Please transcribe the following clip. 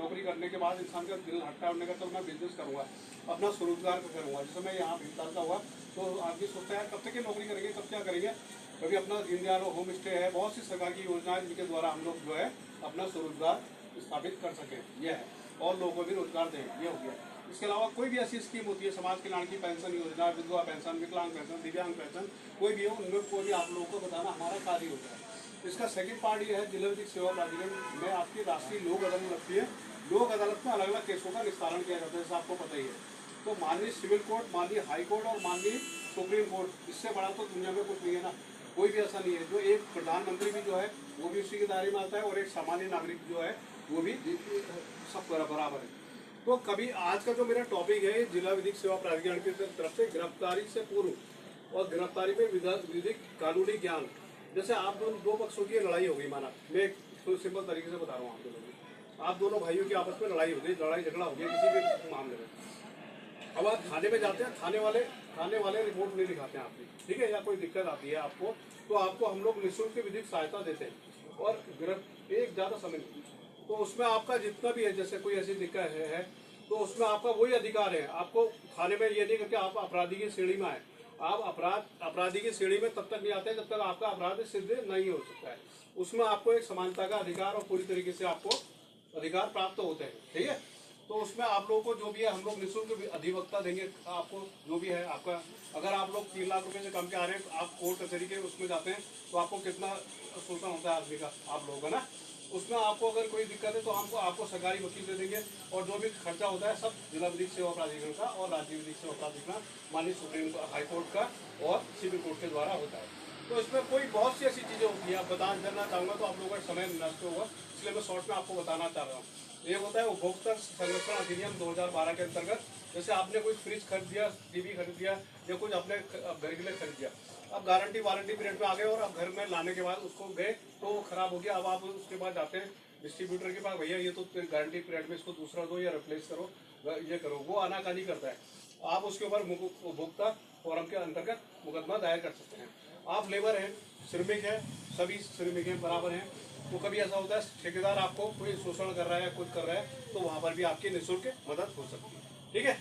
नौकरी करने के बाद इंसान का दिल हटता है उन्होंने कहा तो मैं बिजनेस करूँगा, अपना स्वरोजगार करूँगा। जैसे मैं यहाँ भीलताल का हुआ तो आदमी सोचता है कब तक ये नौकरी करेंगे, कब क्या करेंगे। कभी अपना दीनदयाल होम स्टे है, बहुत सी सरकार की योजनाएं जिनके द्वारा हम लोग जो है अपना स्वरोजगार स्थापित कर सकें, यह है, और लोगों को भी रोजगार दें, ये हो गया। इसके अलावा कोई भी ऐसी स्कीम होती है, समाज कल्याण की पेंशन योजना, विधवा पेंशन, विकलांग पेंशन, दिव्यांग पेंशन, कोई भी हो, उनमें कोई भी आप लोगों को बताना हमारा कार्य होता है। इसका सेकंड पार्ट ये है, जिला विधिक सेवा प्राधिकरण में आपकी राष्ट्रीय लोक अदालत लगती है। लोक अदालत में अलग अलग केसों का निस्तारण किया जाता है, जैसे आपको पता ही है। तो माननीय सिविल कोर्ट, माननीय हाई कोर्ट और माननीय सुप्रीम कोर्ट, इससे बड़ा तो दुनिया में कुछ नहीं है ना, कोई भी ऐसा नहीं है। जो एक प्रधानमंत्री भी जो है वो भी उसी के दायरे में आता है, और एक सामान्य नागरिक जो है वो भी सब बराबर है। तो कभी आज का जो मेरा टॉपिक है, जिला विधिक सेवा प्राधिकरण की तरफ से गिरफ्तारी से पूर्व और गिरफ्तारी में विधिक कानूनी ज्ञान। जैसे आप दो पक्षों की लड़ाई हो गई, माना मैं एक सिंपल तरीके से बता रहा हूँ आप दोनों की, आप दोनों भाइयों की आपस में लड़ाई हो गई, लड़ाई झगड़ा हो गया किसी भी मामले में। अब आप थाने में जाते हैं, थाने वाले रिपोर्ट नहीं लिखाते हैं आपकी, ठीक है, या कोई दिक्कत आती है आपको, तो आपको हम लोग निःशुल्क विधिक सहायता देते हैं, और एक ज़्यादा समय, तो उसमें आपका जितना भी है, जैसे कोई ऐसी दिक्कत है तो उसमें आपका वही अधिकार है। आपको थाने में ये नहीं करके आप अपराधी की श्रेणी में आए, आप अपराधी की श्रेणी में तब तक नहीं आते जब तक आपका अपराध सिद्ध नहीं हो सकता है। उसमें आपको एक समानता का अधिकार और पूरी तरीके से आपको अधिकार प्राप्त होते हैं, ठीक है। तो उसमें आप लोगों को जो भी है हम लोग निःशुल्क अधिवक्ता देंगे आपको, जो भी है आपका। अगर आप लोग 3 लाख रुपए से कम के आ रहे हैं, आप कोर्ट कचहरी के उसमें जाते हैं, तो आपको कितना शोषण होता है आदमी का, आप लोगों का ना, उसमें आपको अगर कोई दिक्कत है तो हमको आपको सरकारी वकील दे देंगे, और जो भी खर्चा होता है सब जिला विधिक सेवा प्राधिकरण का और राज्य विधिक सेवा प्राधिकरण, माननीय सुप्रीम हाईकोर्ट का और सिविल कोर्ट के द्वारा होता है। तो इसमें कोई बहुत सी ऐसी चीज़ें होती है, आप बताना चाहूँगा तो आप लोगों का समय नष्ट होगा, इसलिए मैं शॉर्ट में आपको बताना चाह रहा हूँ। एक होता है उपभोक्ता संरक्षण अधिनियम 2012 के अंतर्गत, जैसे आपने कोई फ्रिज खरीद दिया, टीवी खरीद दिया, या कुछ अपने घर के लिए खरीद दिया, अब गारंटी वारंटी पीरियड में आ गए, और अब घर में लाने के बाद उसको गए तो वो खराब हो गया। अब आप उसके बाद जाते हैं डिस्ट्रीब्यूटर के पास, भैया ये तो गारंटी पीरियड में इसको दूसरा दो या रिप्लेस करो, ये करो, वो आनाकानी करता है। आप उसके ऊपर उपभोक्ता फोरम के अंतर्गत मुकदमा दायर कर सकते हैं। आप लेबर हैं, श्रमिक है, सभी श्रमिक हैं, बराबर हैं। तो कभी ऐसा होता है ठेकेदार आपको कोई शोषण कर रहा है, कुछ कर रहा है, तो वहाँ पर भी आपकी निःशुल्क मदद हो सकती है, ठीक है।